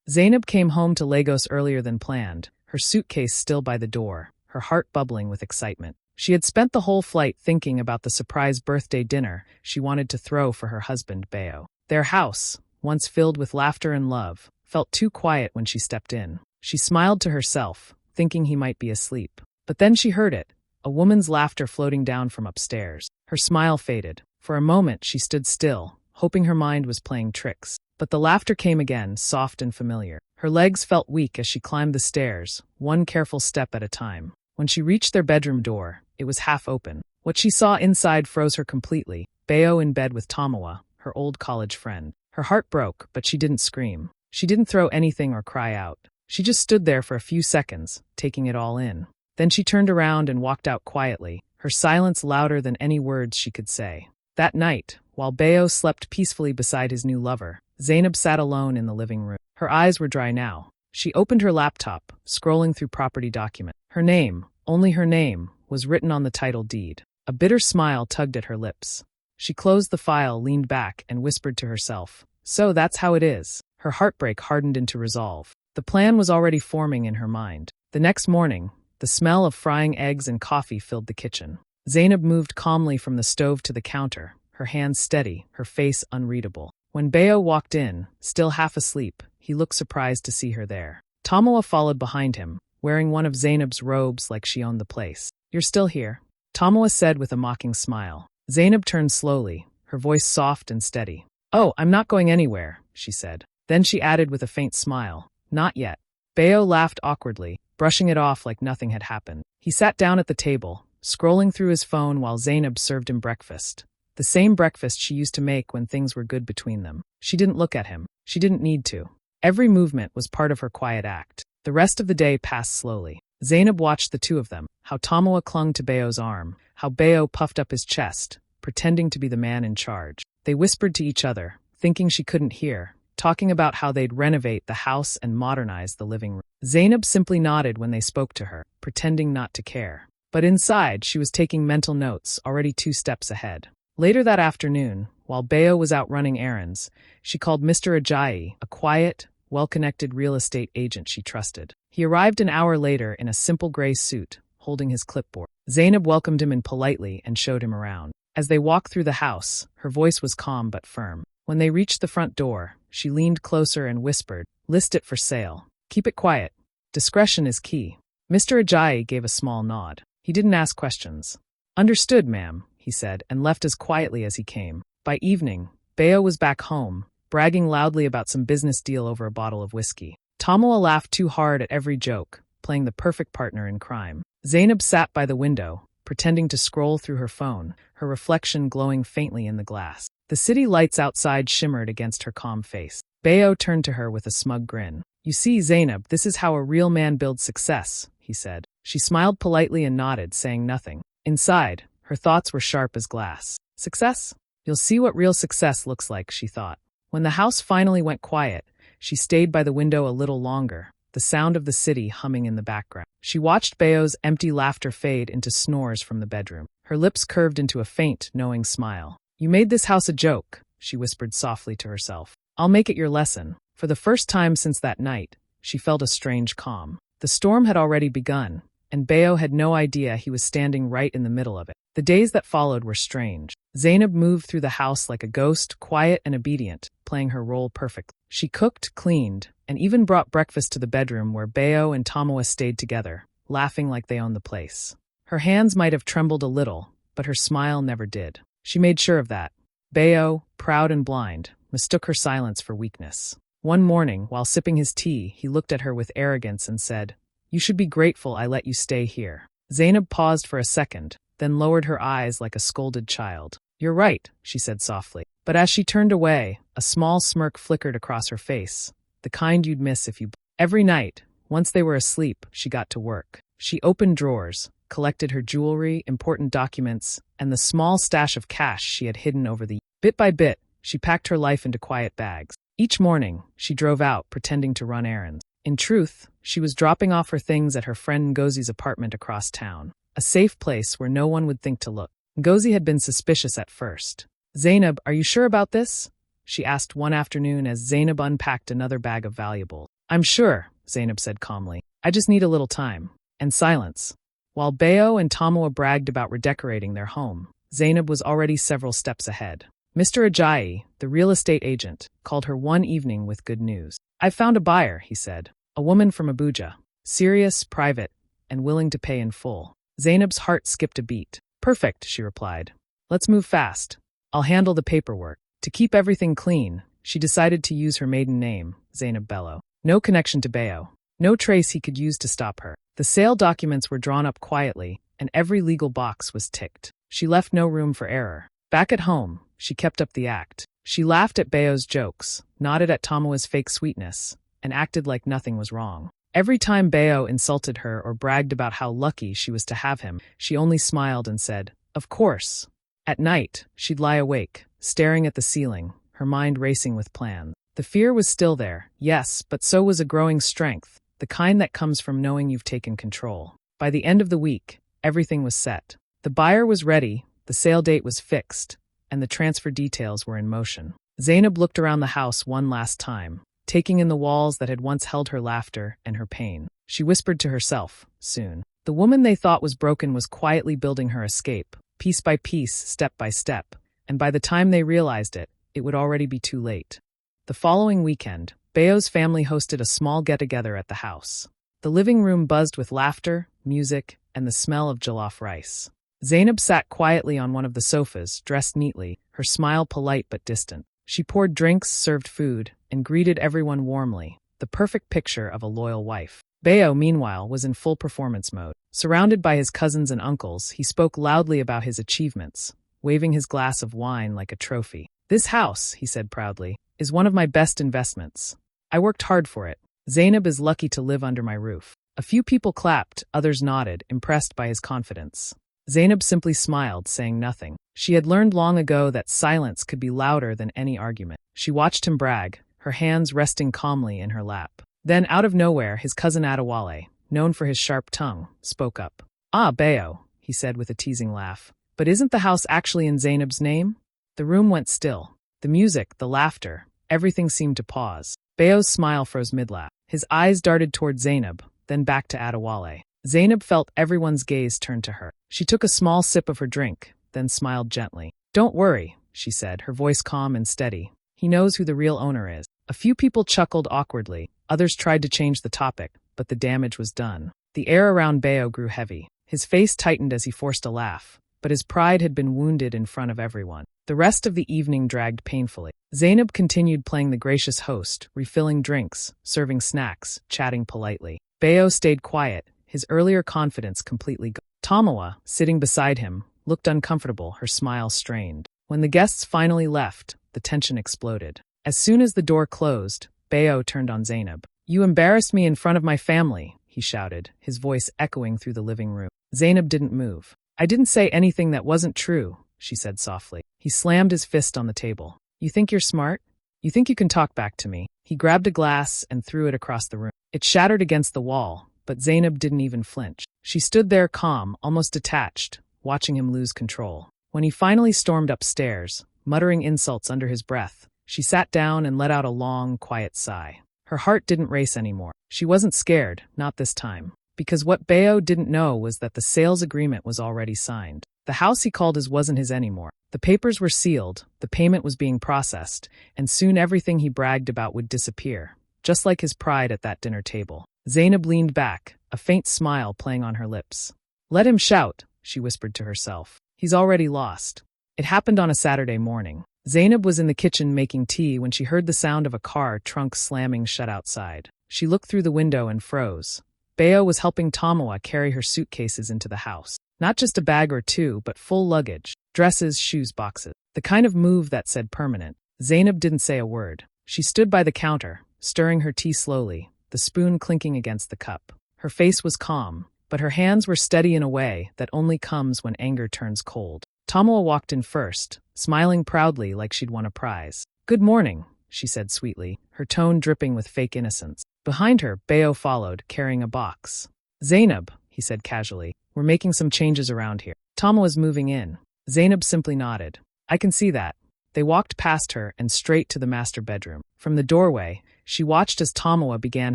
Zainab came home to Lagos earlier than planned, her suitcase still by the door, her heart bubbling with excitement. She had spent the whole flight thinking about the surprise birthday dinner she wanted to throw for her husband, Bayo. Their house, once filled with laughter and love, felt too quiet when she stepped in. She smiled to herself, thinking he might be asleep. But then she heard it, a woman's laughter floating down from upstairs. Her smile faded. For a moment she stood still, hoping her mind was playing tricks. But the laughter came again, soft and familiar. Her legs felt weak as she climbed the stairs, one careful step at a time. When she reached their bedroom door, it was half open. What she saw inside froze her completely. Bayo in bed with Tamawa, her old college friend. Her heart broke, but she didn't scream. She didn't throw anything or cry out. She just stood there for a few seconds, taking it all in. Then she turned around and walked out quietly, her silence louder than any words she could say. That night, while Bayo slept peacefully beside his new lover, Zainab sat alone in the living room. Her eyes were dry now. She opened her laptop, scrolling through property documents. Her name, only her name, was written on the title deed. A bitter smile tugged at her lips. She closed the file, leaned back, and whispered to herself, "So that's how it is." Her heartbreak hardened into resolve. The plan was already forming in her mind. The next morning, the smell of frying eggs and coffee filled the kitchen. Zainab moved calmly from the stove to the counter, her hands steady, her face unreadable. When Bayo walked in, still half asleep, he looked surprised to see her there. Tamawa followed behind him, wearing one of Zainab's robes like she owned the place. "You're still here?" Tamawa said with a mocking smile. Zainab turned slowly, her voice soft and steady. "Oh, I'm not going anywhere," she said. Then she added with a faint smile, "Not yet." Bayo laughed awkwardly, brushing it off like nothing had happened. He sat down at the table, scrolling through his phone while Zainab served him breakfast. The same breakfast she used to make when things were good between them. She didn't look at him. She didn't need to. Every movement was part of her quiet act. The rest of the day passed slowly. Zainab watched the two of them, how Tamawa clung to Bayo's arm, how Bayo puffed up his chest, pretending to be the man in charge. They whispered to each other, thinking she couldn't hear, talking about how they'd renovate the house and modernize the living room. Zainab simply nodded when they spoke to her, pretending not to care. But inside, she was taking mental notes, already 2 steps ahead. Later that afternoon, while Bayo was out running errands, she called Mr. Ajayi, a quiet, well-connected real estate agent she trusted. He arrived an hour later in a simple gray suit, holding his clipboard. Zainab welcomed him in politely and showed him around. As they walked through the house, her voice was calm but firm. When they reached the front door, she leaned closer and whispered, "List it for sale. Keep it quiet. Discretion is key." Mr. Ajayi gave a small nod. He didn't ask questions. "Understood, ma'am," he said, and left as quietly as he came. By evening, Bayo was back home, bragging loudly about some business deal over a bottle of whiskey. Tamawa laughed too hard at every joke, playing the perfect partner in crime. Zainab sat by the window, pretending to scroll through her phone, her reflection glowing faintly in the glass. The city lights outside shimmered against her calm face. Bayo turned to her with a smug grin. "You see, Zainab, this is how a real man builds success," he said. She smiled politely and nodded, saying nothing. Inside, her thoughts were sharp as glass. Success? You'll see what real success looks like, she thought. When the house finally went quiet, she stayed by the window a little longer, the sound of the city humming in the background. She watched Bayo's empty laughter fade into snores from the bedroom. Her lips curved into a faint, knowing smile. "You made this house a joke," she whispered softly to herself. "I'll make it your lesson." For the first time since that night, she felt a strange calm. The storm had already begun, and Bayo had no idea he was standing right in the middle of it. The days that followed were strange. Zainab moved through the house like a ghost, quiet and obedient, playing her role perfectly. She cooked, cleaned, and even brought breakfast to the bedroom where Bayo and Tamawa stayed together, laughing like they owned the place. Her hands might have trembled a little, but her smile never did. She made sure of that. Bayo, proud and blind, mistook her silence for weakness. One morning, while sipping his tea, he looked at her with arrogance and said, "You should be grateful I let you stay here." Zainab paused for a second, then lowered her eyes like a scolded child. "You're right," she said softly. But as she turned away, a small smirk flickered across her face, the kind you'd miss if you... Every night, once they were asleep, she got to work. She opened drawers, collected her jewelry, important documents, and the small stash of cash she had hidden over the... Bit by bit, she packed her life into quiet bags. Each morning, she drove out, pretending to run errands. In truth, she was dropping off her things at her friend Ngozi's apartment across town, a safe place where no one would think to look. Ngozi had been suspicious at first. "Zainab, are you sure about this?" she asked one afternoon as Zainab unpacked another bag of valuables. I'm sure, Zainab said calmly. I just need a little time. And silence. While Beo and Tamoa bragged about redecorating their home, Zainab was already several steps ahead. Mr. Ajayi, the real estate agent, called her one evening with good news. I've found a buyer, he said. A woman from Abuja. Serious, private, and willing to pay in full. Zainab's heart skipped a beat. Perfect, she replied. Let's move fast. I'll handle the paperwork. To keep everything clean, she decided to use her maiden name, Zainab Bello. No connection to Beo. No trace he could use to stop her. The sale documents were drawn up quietly, and every legal box was ticked. She left no room for error. Back at home, she kept up the act. She laughed at Beo's jokes, nodded at Tamoa's fake sweetness, and acted like nothing was wrong. Every time Beo insulted her or bragged about how lucky she was to have him, she only smiled and said, "Of course." At night, she'd lie awake, staring at the ceiling, her mind racing with plans. The fear was still there, yes, but so was a growing strength, the kind that comes from knowing you've taken control. By the end of the week, everything was set. The buyer was ready, the sale date was fixed, and the transfer details were in motion. Zainab looked around the house one last time, taking in the walls that had once held her laughter and her pain. She whispered to herself, soon. The woman they thought was broken was quietly building her escape, piece by piece, step by step, and by the time they realized it, it would already be too late. The following weekend, Beo's family hosted a small get-together at the house. The living room buzzed with laughter, music, and the smell of jollof rice. Zainab sat quietly on one of the sofas, dressed neatly, her smile polite but distant. She poured drinks, served food, and greeted everyone warmly, the perfect picture of a loyal wife. Beo, meanwhile, was in full performance mode. Surrounded by his cousins and uncles, he spoke loudly about his achievements, waving his glass of wine like a trophy. "This house," he said proudly, "is one of my best investments. I worked hard for it. Zainab is lucky to live under my roof." A few people clapped, others nodded, impressed by his confidence. Zainab simply smiled, saying nothing. She had learned long ago that silence could be louder than any argument. She watched him brag, her hands resting calmly in her lap. Then, out of nowhere, his cousin Adewale, known for his sharp tongue, spoke up. "Ah, Beo," he said with a teasing laugh. "But isn't the house actually in Zainab's name?" The room went still. The music, the laughter, everything seemed to pause. Beo's smile froze mid-laugh. His eyes darted toward Zainab, then back to Adewale. Zainab felt everyone's gaze turn to her. She took a small sip of her drink, then smiled gently. "Don't worry," she said, her voice calm and steady. "He knows who the real owner is." A few people chuckled awkwardly. Others tried to change the topic, but the damage was done. The air around Beo grew heavy. His face tightened as he forced a laugh, but his pride had been wounded in front of everyone. The rest of the evening dragged painfully. Zainab continued playing the gracious host, refilling drinks, serving snacks, chatting politely. Beo stayed quiet, his earlier confidence completely gone. Tamoa, sitting beside him, looked uncomfortable, her smile strained. When the guests finally left, the tension exploded. As soon as the door closed, Beo turned on Zainab. "You embarrassed me in front of my family," he shouted, his voice echoing through the living room. Zainab didn't move. "I didn't say anything that wasn't true," she said softly. He slammed his fist on the table. "You think you're smart? You think you can talk back to me?" He grabbed a glass and threw it across the room. It shattered against the wall, but Zainab didn't even flinch. She stood there calm, almost detached, watching him lose control. When he finally stormed upstairs, muttering insults under his breath, she sat down and let out a long, quiet sigh. Her heart didn't race anymore. She wasn't scared, not this time. Because what Beo didn't know was that the sales agreement was already signed. The house he called his wasn't his anymore. The papers were sealed, the payment was being processed, and soon everything he bragged about would disappear, just like his pride at that dinner table. Zainab leaned back, a faint smile playing on her lips. "Let him shout," she whispered to herself. "He's already lost." It happened on a Saturday morning. Zainab was in the kitchen making tea when she heard the sound of a car trunk slamming shut outside. She looked through the window and froze. Beo was helping Tamoa carry her suitcases into the house. Not just a bag or two, but full luggage, dresses, shoes, boxes. The kind of move that said permanent. Zainab didn't say a word. She stood by the counter, stirring her tea slowly, the spoon clinking against the cup. Her face was calm, but her hands were steady in a way that only comes when anger turns cold. Tamoa walked in first, smiling proudly like she'd won a prize. "Good morning," she said sweetly, her tone dripping with fake innocence. Behind her, Beo followed, carrying a box. "Zainab," he said casually, "we're making some changes around here." Tamoa was moving in. Zainab simply nodded. "I can see that." They walked past her and straight to the master bedroom. From the doorway, She watched as Tamawa began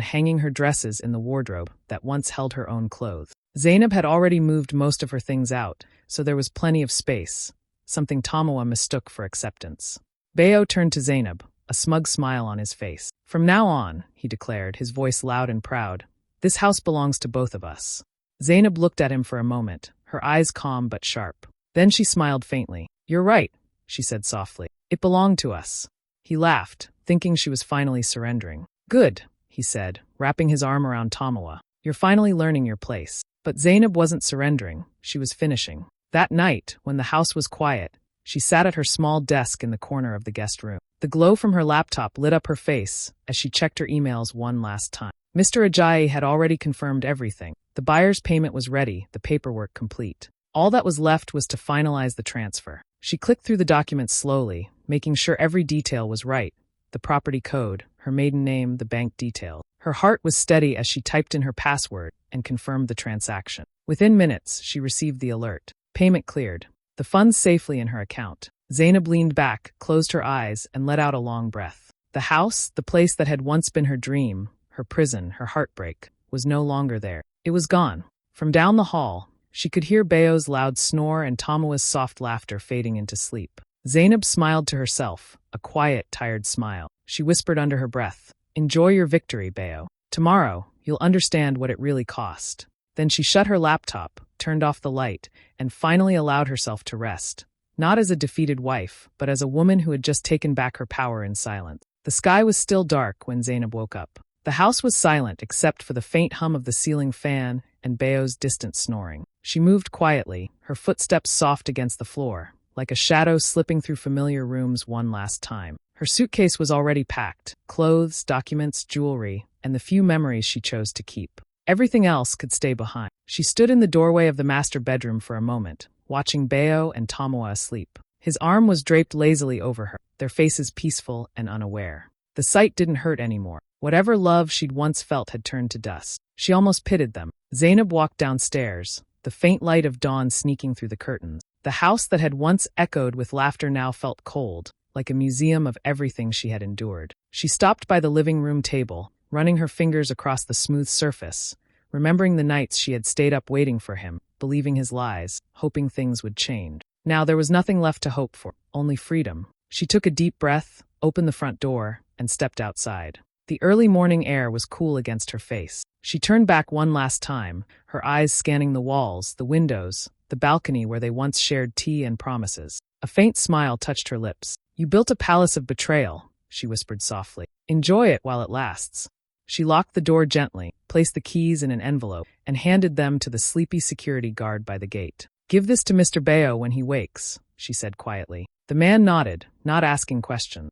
hanging her dresses in the wardrobe that once held her own clothes. Zainab had already moved most of her things out, so there was plenty of space, something Tamawa mistook for acceptance. Bayo turned to Zainab, a smug smile on his face. "From now on," he declared, his voice loud and proud, "this house belongs to both of us." Zainab looked at him for a moment, her eyes calm but sharp. Then she smiled faintly. "You're right," she said softly. "It belonged to us." He laughed, thinking she was finally surrendering. "Good," he said, wrapping his arm around Tamawa. "You're finally learning your place." But Zainab wasn't surrendering, she was finishing. That night, when the house was quiet, she sat at her small desk in the corner of the guest room. The glow from her laptop lit up her face as she checked her emails one last time. Mr. Ajayi had already confirmed everything. The buyer's payment was ready, the paperwork complete. All that was left was to finalize the transfer. She clicked through the documents slowly, making sure every detail was right. The property code, her maiden name, the bank details. Her heart was steady as she typed in her password and confirmed the transaction. Within minutes, she received the alert. Payment cleared. The funds safely in her account. Zainab leaned back, closed her eyes, and let out a long breath. The house, the place that had once been her dream, her prison, her heartbreak, was no longer there. It was gone. From down the hall, she could hear Bayo's loud snore and Tamawa's soft laughter fading into sleep. Zainab smiled to herself, a quiet, tired smile. She whispered under her breath, "Enjoy your victory, Bayo. Tomorrow, you'll understand what it really cost." Then she shut her laptop, turned off the light, and finally allowed herself to rest. Not as a defeated wife, but as a woman who had just taken back her power in silence. The sky was still dark when Zainab woke up. The house was silent except for the faint hum of the ceiling fan and Bayo's distant snoring. She moved quietly, her footsteps soft against the floor, like a shadow slipping through familiar rooms one last time. Her suitcase was already packed, clothes, documents, jewelry, and the few memories she chose to keep. Everything else could stay behind. She stood in the doorway of the master bedroom for a moment, watching Bayo and Tamawa asleep. His arm was draped lazily over her, their faces peaceful and unaware. The sight didn't hurt anymore. Whatever love she'd once felt had turned to dust. She almost pitied them. Zainab walked downstairs, the faint light of dawn sneaking through the curtains. The house that had once echoed with laughter now felt cold, like a museum of everything she had endured. She stopped by the living room table, running her fingers across the smooth surface, remembering the nights she had stayed up waiting for him, believing his lies, hoping things would change. Now there was nothing left to hope for, only freedom. She took a deep breath, opened the front door, and stepped outside. The early morning air was cool against her face. She turned back one last time, her eyes scanning the walls, the windows, the balcony where they once shared tea and promises. A faint smile touched her lips. "You built a palace of betrayal," she whispered softly. "Enjoy it while it lasts." She locked the door gently, placed the keys in an envelope, and handed them to the sleepy security guard by the gate. "Give this to Mr. Bayo when he wakes," she said quietly. The man nodded, not asking questions.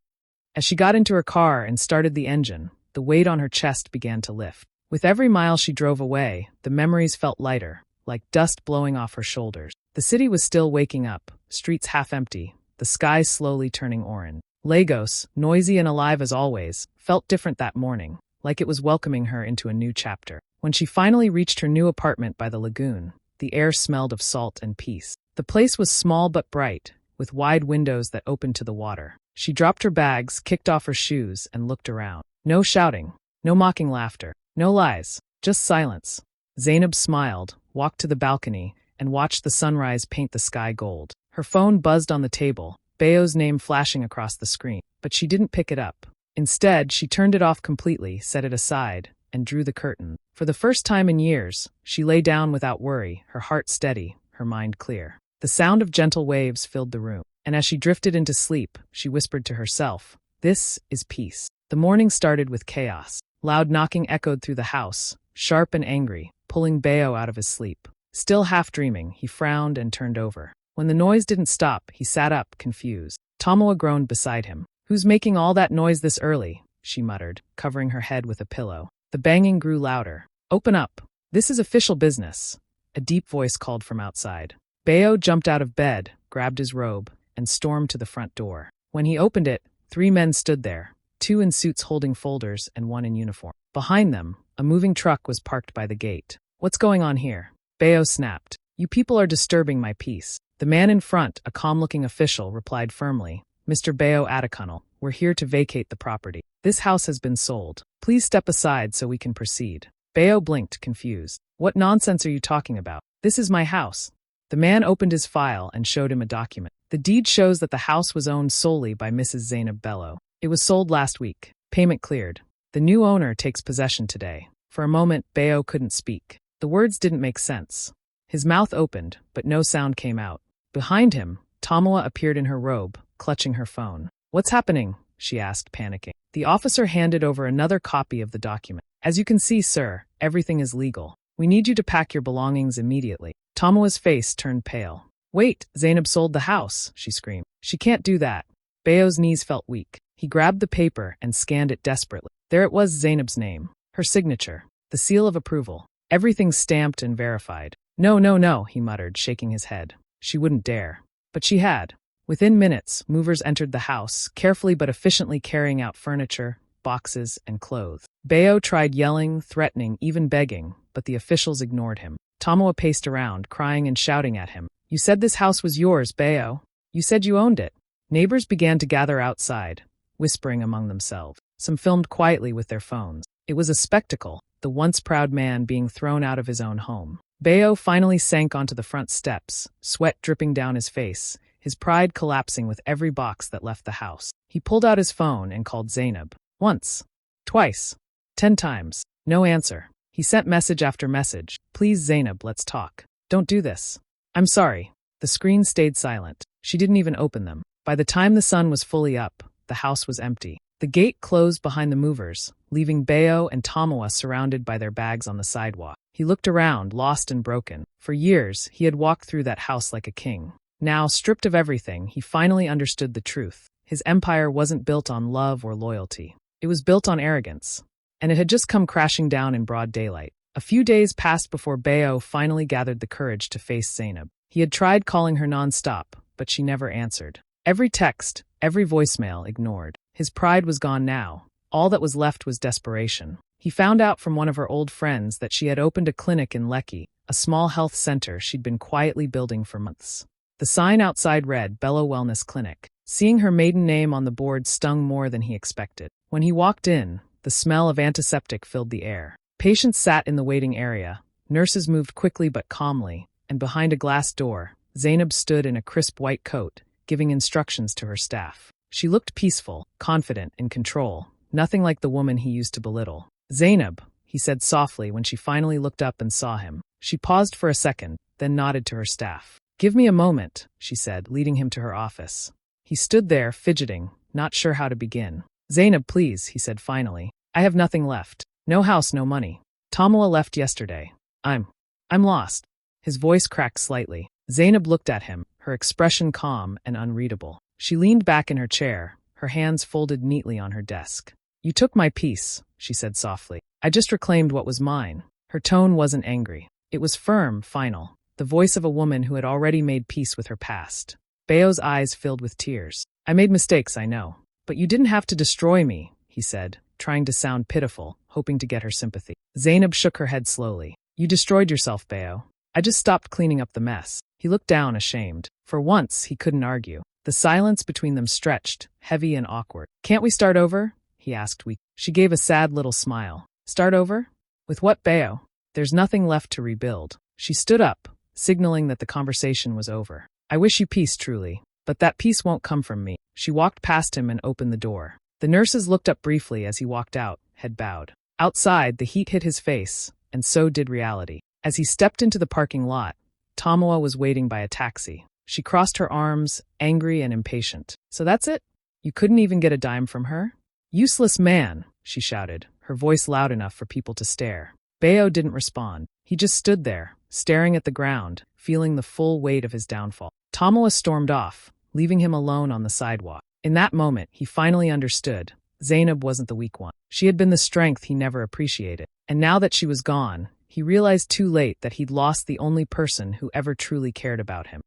As she got into her car and started the engine, the weight on her chest began to lift. With every mile she drove away, the memories felt lighter, like dust blowing off her shoulders. The city was still waking up, streets half empty, the sky slowly turning orange. Lagos, noisy and alive as always, felt different that morning, like it was welcoming her into a new chapter. When she finally reached her new apartment by the lagoon, the air smelled of salt and peace. The place was small but bright, with wide windows that opened to the water. She dropped her bags, kicked off her shoes, and looked around. No shouting, no mocking laughter, no lies, just silence. Zainab smiled, walked to the balcony, and watched the sunrise paint the sky gold. Her phone buzzed on the table, Bayo's name flashing across the screen, but she didn't pick it up. Instead, she turned it off completely, set it aside, and drew the curtain. For the first time in years, she lay down without worry, her heart steady, her mind clear. The sound of gentle waves filled the room, and as she drifted into sleep, she whispered to herself, "This is peace." The morning started with chaos. Loud knocking echoed through the house, sharp and angry, pulling Bayo out of his sleep. Still half dreaming, he frowned and turned over. When the noise didn't stop, he sat up, confused. Tamawa groaned beside him. "Who's making all that noise this early?" she muttered, covering her head with a pillow. The banging grew louder. "Open up. This is official business," a deep voice called from outside. Bayo jumped out of bed, grabbed his robe, and stormed to the front door. When he opened it, 3 men stood there, 2 in suits holding folders and 1 in uniform. Behind them, a moving truck was parked by the gate. "What's going on here?" Bayo snapped. "You people are disturbing my peace." The man in front, a calm-looking official, replied firmly, Mr. Bayo Atakunal, we're here to vacate the property. This house has been sold. Please step aside so we can proceed. Bayo blinked, confused. What nonsense are you talking about? This is my house. The man opened his file and showed him a document. The deed shows that the house was owned solely by Mrs. Zainab Bello. It was sold last week. Payment cleared. The new owner takes possession today. For a moment, Bayo couldn't speak. The words didn't make sense. His mouth opened, but no sound came out. Behind him, Tomoa appeared in her robe, clutching her phone. What's happening? She asked, panicking. The officer handed over another copy of the document. As you can see, sir, everything is legal. We need you to pack your belongings immediately. Tomoa's face turned pale. Wait, Zainab sold the house, she screamed. She can't do that. Bayo's knees felt weak. He grabbed the paper and scanned it desperately. There it was, Zainab's name, her signature, the seal of approval. Everything stamped and verified. No, no, no, he muttered, shaking his head. She wouldn't dare. But she had. Within minutes, movers entered the house, carefully but efficiently carrying out furniture, boxes, and clothes. Bayo tried yelling, threatening, even begging, but the officials ignored him. Tomoa paced around, crying and shouting at him. You said this house was yours, Bayo. You said you owned it. Neighbors began to gather outside, whispering among themselves. Some filmed quietly with their phones. It was a spectacle, the once proud man being thrown out of his own home. Bayo finally sank onto the front steps, sweat dripping down his face, his pride collapsing with every box that left the house. He pulled out his phone and called Zainab. Once. Twice. 10 times. No answer. He sent message after message. Please, Zainab, let's talk. Don't do this. I'm sorry. The screen stayed silent. She didn't even open them. By the time the sun was fully up, the house was empty. The gate closed behind the movers, leaving Bayo and Tomoa surrounded by their bags on the sidewalk. He looked around, lost and broken. For years, he had walked through that house like a king. Now, stripped of everything, he finally understood the truth. His empire wasn't built on love or loyalty. It was built on arrogance. And it had just come crashing down in broad daylight. A few days passed before Bayo finally gathered the courage to face Zainab. He had tried calling her non-stop, but she never answered. Every text, every voicemail ignored. His pride was gone now. All that was left was desperation. He found out from one of her old friends that she had opened a clinic in Lekki, a small health center she'd been quietly building for months. The sign outside read, Bello Wellness Clinic. Seeing her maiden name on the board stung more than he expected. When he walked in, the smell of antiseptic filled the air. Patients sat in the waiting area. Nurses moved quickly but calmly, and behind a glass door, Zainab stood in a crisp white coat, giving instructions to her staff. She looked peaceful, confident, in control, nothing like the woman he used to belittle. Zainab, he said softly when she finally looked up and saw him. She paused for a second, then nodded to her staff. Give me a moment, she said, leading him to her office. He stood there, fidgeting, not sure how to begin. Zainab, please, he said finally. I have nothing left. No house, no money. Tomoa left yesterday. I'm lost. His voice cracked slightly. Zainab looked at him, her expression calm and unreadable. She leaned back in her chair, her hands folded neatly on her desk. You took my peace, she said softly. I just reclaimed what was mine. Her tone wasn't angry. It was firm, final, the voice of a woman who had already made peace with her past. Bayo's eyes filled with tears. I made mistakes, I know. But you didn't have to destroy me, he said, trying to sound pitiful, hoping to get her sympathy. Zainab shook her head slowly. You destroyed yourself, Bayo. I just stopped cleaning up the mess. He looked down, ashamed. For once, he couldn't argue. The silence between them stretched, heavy and awkward. Can't we start over? He asked weakly. She gave a sad little smile. Start over? With what, Bayo? There's nothing left to rebuild. She stood up, signaling that the conversation was over. I wish you peace, truly. But that peace won't come from me. She walked past him and opened the door. The nurses looked up briefly as he walked out, head bowed. Outside, the heat hit his face, and so did reality. As he stepped into the parking lot, Tomoa was waiting by a taxi. She crossed her arms, angry and impatient. So that's it? You couldn't even get a dime from her? Useless man, she shouted, her voice loud enough for people to stare. Bayo didn't respond. He just stood there, staring at the ground, feeling the full weight of his downfall. Tomoa stormed off, leaving him alone on the sidewalk. In that moment, he finally understood. Zainab wasn't the weak one. She had been the strength he never appreciated. And now that she was gone, he realized too late that he'd lost the only person who ever truly cared about him.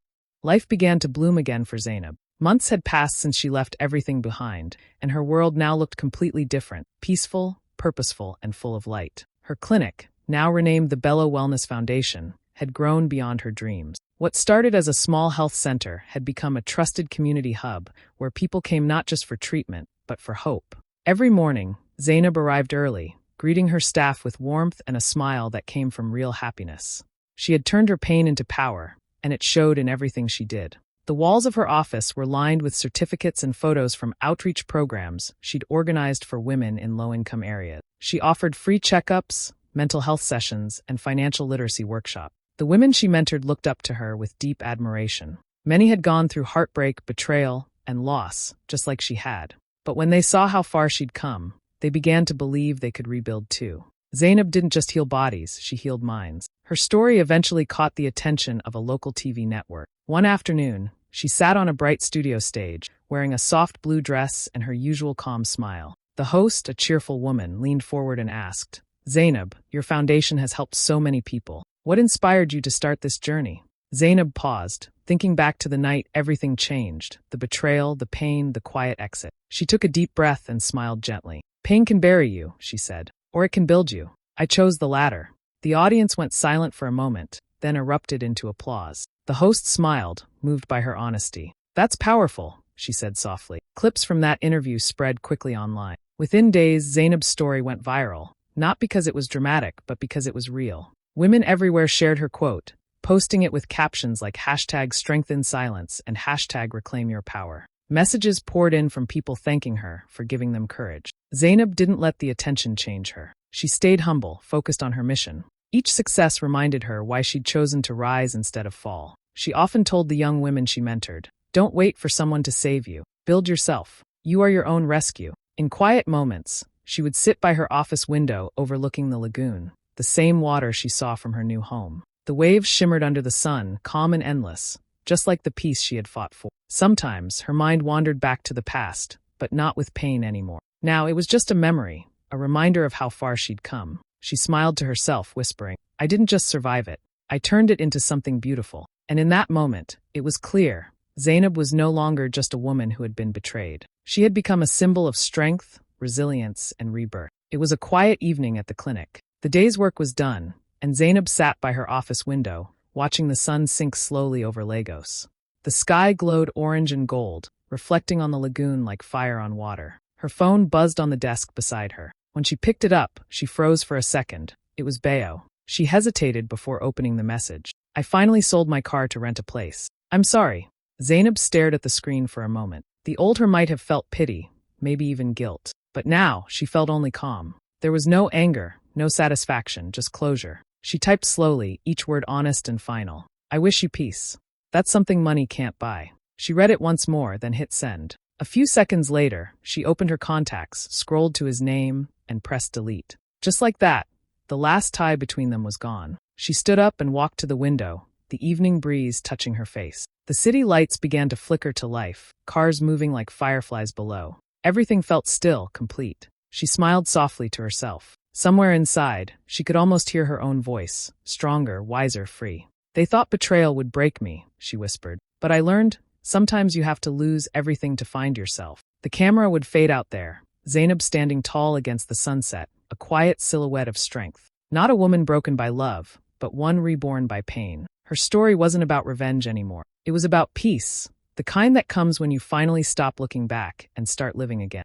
Life began to bloom again for Zainab. Months had passed since she left everything behind, and her world now looked completely different, peaceful, purposeful, and full of light. Her clinic, now renamed the Bello Wellness Foundation, had grown beyond her dreams. What started as a small health center had become a trusted community hub where people came not just for treatment, but for hope. Every morning, Zainab arrived early, greeting her staff with warmth and a smile that came from real happiness. She had turned her pain into power, and it showed in everything she did. The walls of her office were lined with certificates and photos from outreach programs she'd organized for women in low-income areas. She offered free checkups, mental health sessions, and financial literacy workshops. The women she mentored looked up to her with deep admiration. Many had gone through heartbreak, betrayal, and loss, just like she had. But when they saw how far she'd come, they began to believe they could rebuild too. Zainab didn't just heal bodies, she healed minds. Her story eventually caught the attention of a local TV network. One afternoon, she sat on a bright studio stage, wearing a soft blue dress and her usual calm smile. The host, a cheerful woman, leaned forward and asked, "Zainab, your foundation has helped so many people. What inspired you to start this journey?" Zainab paused, thinking back to the night everything changed, the betrayal, the pain, the quiet exit. She took a deep breath and smiled gently. "Pain can bury you," she said, "or it can build you. I chose the latter." The audience went silent for a moment, then erupted into applause. The host smiled, moved by her honesty. "That's powerful," she said softly. Clips from that interview spread quickly online. Within days, Zainab's story went viral, not because it was dramatic, but because it was real. Women everywhere shared her quote, posting it with captions like #StrengthenSilence and #ReclaimYourPower. Messages poured in from people thanking her for giving them courage. Zainab didn't let the attention change her. She stayed humble, focused on her mission. Each success reminded her why she'd chosen to rise instead of fall. She often told the young women she mentored, "Don't wait for someone to save you. Build yourself. You are your own rescue." In quiet moments, she would sit by her office window overlooking the lagoon, the same water she saw from her new home. The waves shimmered under the sun, calm and endless, just like the peace she had fought for. Sometimes, her mind wandered back to the past, but not with pain anymore. Now it was just a memory, a reminder of how far she'd come. She smiled to herself, whispering, "I didn't just survive it. I turned it into something beautiful." And in that moment, it was clear, Zainab was no longer just a woman who had been betrayed. She had become a symbol of strength, resilience, and rebirth. It was a quiet evening at the clinic. The day's work was done, and Zainab sat by her office window, watching the sun sink slowly over Lagos. The sky glowed orange and gold, reflecting on the lagoon like fire on water. Her phone buzzed on the desk beside her. When she picked it up, she froze for a second. It was Bayo. She hesitated before opening the message. "I finally sold my car to rent a place. I'm sorry." Zainab stared at the screen for a moment. The old her might have felt pity, maybe even guilt. But now, she felt only calm. There was no anger, no satisfaction, just closure. She typed slowly, each word honest and final. "I wish you peace. That's something money can't buy." She read it once more, then hit send. A few seconds later, she opened her contacts, scrolled to his name, and pressed delete. Just like that, the last tie between them was gone. She stood up and walked to the window, the evening breeze touching her face. The city lights began to flicker to life, cars moving like fireflies below. Everything felt still, complete. She smiled softly to herself. Somewhere inside, she could almost hear her own voice, stronger, wiser, free. "They thought betrayal would break me," she whispered. "But I learned, sometimes you have to lose everything to find yourself." The camera would fade out there, Zainab standing tall against the sunset, a quiet silhouette of strength. Not a woman broken by love, but one reborn by pain. Her story wasn't about revenge anymore. It was about peace, the kind that comes when you finally stop looking back and start living again.